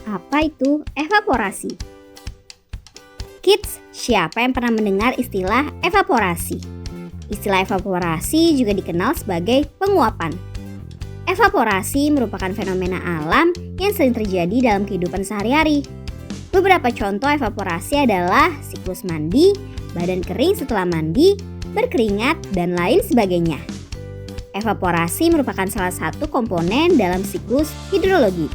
Apa itu evaporasi? Kids, siapa yang pernah mendengar istilah evaporasi? Istilah evaporasi juga dikenal sebagai penguapan. Evaporasi merupakan fenomena alam yang sering terjadi dalam kehidupan sehari-hari. Beberapa contoh evaporasi adalah siklus mandi, badan kering setelah mandi, berkeringat, dan lain sebagainya. Evaporasi merupakan salah satu komponen dalam siklus hidrologi.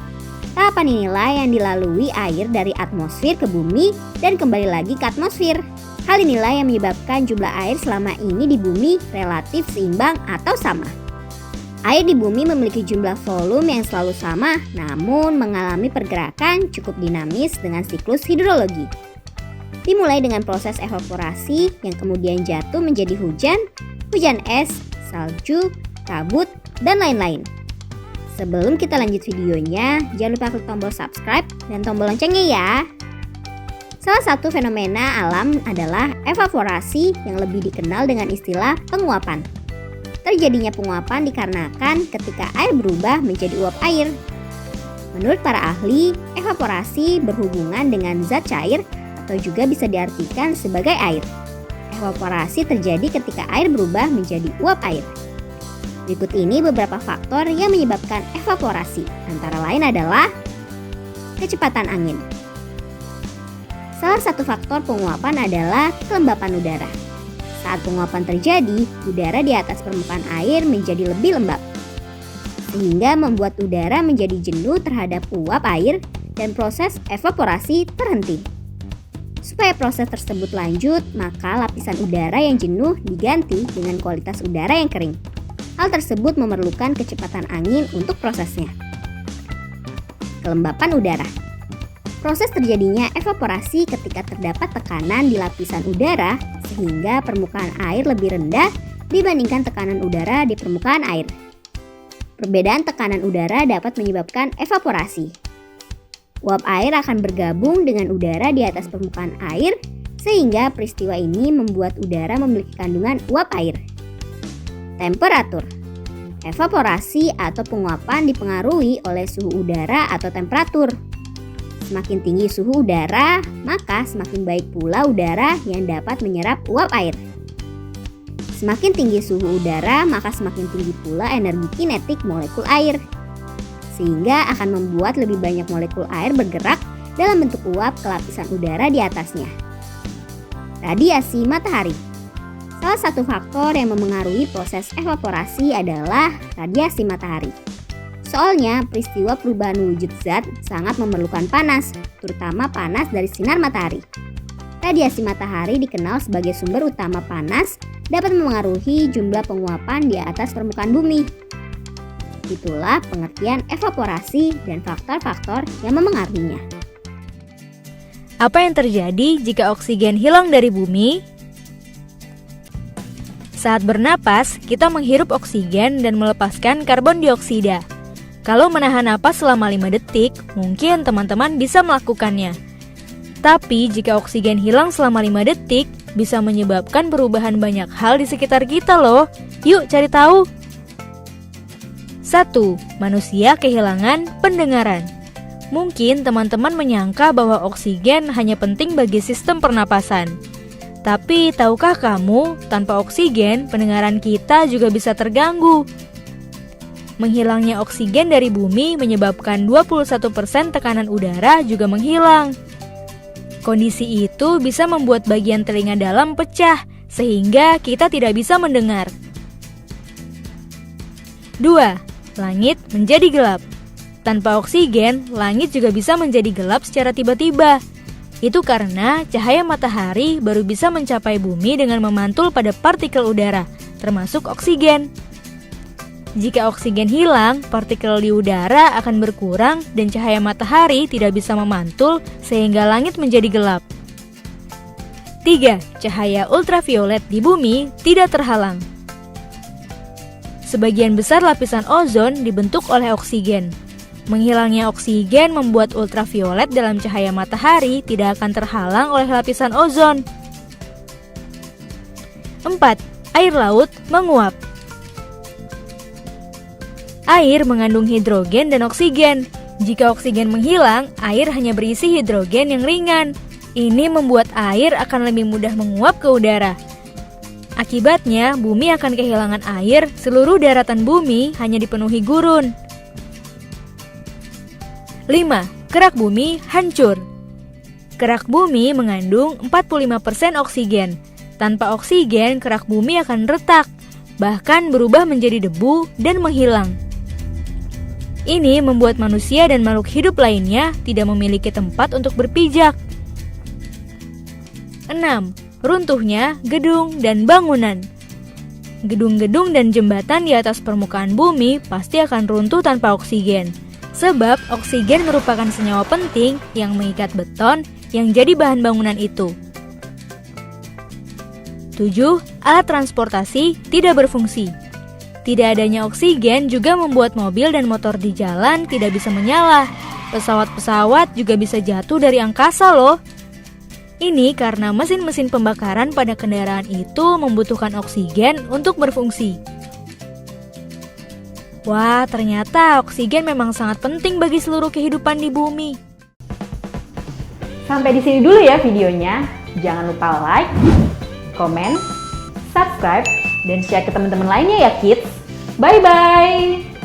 Tahapan inilah yang dilalui air dari atmosfer ke bumi dan kembali lagi ke atmosfer. Hal inilah yang menyebabkan jumlah air selama ini di bumi relatif seimbang atau sama. Air di bumi memiliki jumlah volume yang selalu sama, namun mengalami pergerakan cukup dinamis dengan siklus hidrologi. Dimulai dengan proses evaporasi yang kemudian jatuh menjadi hujan, hujan es, salju, kabut, dan lain-lain. Sebelum kita lanjut videonya, jangan lupa klik tombol subscribe dan tombol loncengnya ya. Salah satu fenomena alam adalah evaporasi yang lebih dikenal dengan istilah penguapan. Terjadinya penguapan dikarenakan ketika air berubah menjadi uap air. Menurut para ahli, evaporasi berhubungan dengan zat cair atau juga bisa diartikan sebagai air. Evaporasi terjadi ketika air berubah menjadi uap air. Berikut ini beberapa faktor yang menyebabkan evaporasi, antara lain adalah kecepatan angin. Salah satu faktor penguapan adalah kelembapan udara. Saat penguapan terjadi, udara di atas permukaan air menjadi lebih lembab, sehingga membuat udara menjadi jenuh terhadap uap air dan proses evaporasi terhenti. Supaya proses tersebut lanjut, maka lapisan udara yang jenuh diganti dengan kualitas udara yang kering. Hal tersebut memerlukan kecepatan angin untuk prosesnya. Kelembapan udara. Proses terjadinya evaporasi ketika terdapat tekanan di lapisan udara sehingga permukaan air lebih rendah dibandingkan tekanan udara di permukaan air. Perbedaan tekanan udara dapat menyebabkan evaporasi. Uap air akan bergabung dengan udara di atas permukaan air sehingga peristiwa ini membuat udara memiliki kandungan uap air. Temperatur. Evaporasi atau penguapan dipengaruhi oleh suhu udara atau temperatur. Semakin tinggi suhu udara, maka semakin baik pula udara yang dapat menyerap uap air. Semakin tinggi suhu udara, maka semakin tinggi pula energi kinetik molekul air, sehingga akan membuat lebih banyak molekul air bergerak dalam bentuk uap ke lapisan udara di atasnya. Radiasi matahari. Salah satu faktor yang memengaruhi proses evaporasi adalah radiasi matahari. Soalnya, peristiwa perubahan wujud zat sangat memerlukan panas, terutama panas dari sinar matahari. Radiasi matahari dikenal sebagai sumber utama panas, dapat memengaruhi jumlah penguapan di atas permukaan bumi. Itulah pengertian evaporasi dan faktor-faktor yang memengaruhinya. Apa yang terjadi jika oksigen hilang dari bumi? Saat bernapas, kita menghirup oksigen dan melepaskan karbon dioksida. Kalau menahan napas selama 5 detik, mungkin teman-teman bisa melakukannya. Tapi jika oksigen hilang selama 5 detik, bisa menyebabkan perubahan banyak hal di sekitar kita loh. Yuk cari tahu. 1. Manusia kehilangan pendengaran. Mungkin teman-teman menyangka bahwa oksigen hanya penting bagi sistem pernapasan. Tapi tahukah kamu, tanpa oksigen, pendengaran kita juga bisa terganggu. Menghilangnya oksigen dari bumi menyebabkan 21% tekanan udara juga menghilang. Kondisi itu bisa membuat bagian telinga dalam pecah, sehingga kita tidak bisa mendengar. 2. Langit menjadi gelap. Tanpa oksigen, langit juga bisa menjadi gelap secara tiba-tiba. Itu karena cahaya matahari baru bisa mencapai bumi dengan memantul pada partikel udara, termasuk oksigen. Jika oksigen hilang, partikel di udara akan berkurang dan cahaya matahari tidak bisa memantul sehingga langit menjadi gelap. 3. Cahaya ultraviolet di bumi tidak terhalang. Sebagian besar lapisan ozon dibentuk oleh oksigen. Menghilangnya oksigen membuat ultraviolet dalam cahaya matahari tidak akan terhalang oleh lapisan ozon. 4. Air laut menguap. Air mengandung hidrogen dan oksigen. Jika oksigen menghilang, air hanya berisi hidrogen yang ringan. Ini membuat air akan lebih mudah menguap ke udara. Akibatnya, bumi akan kehilangan air, seluruh daratan bumi hanya dipenuhi gurun. 5. Kerak bumi hancur. Kerak bumi mengandung 45% oksigen. Tanpa oksigen, kerak bumi akan retak, bahkan berubah menjadi debu dan menghilang. Ini membuat manusia dan makhluk hidup lainnya tidak memiliki tempat untuk berpijak. 6. Runtuhnya gedung dan bangunan. Gedung-gedung dan jembatan di atas permukaan bumi pasti akan runtuh tanpa oksigen. Sebab oksigen merupakan senyawa penting yang mengikat beton yang jadi bahan bangunan itu. 7. Alat transportasi tidak berfungsi. Tidak adanya oksigen juga membuat mobil dan motor di jalan tidak bisa menyala. Pesawat-pesawat juga bisa jatuh dari angkasa loh. Ini karena mesin-mesin pembakaran pada kendaraan itu membutuhkan oksigen untuk berfungsi. Wah, ternyata oksigen memang sangat penting bagi seluruh kehidupan di bumi. Sampai di sini dulu ya videonya. Jangan lupa like, comment, subscribe, dan share ke teman-teman lainnya ya kids. Bye-bye!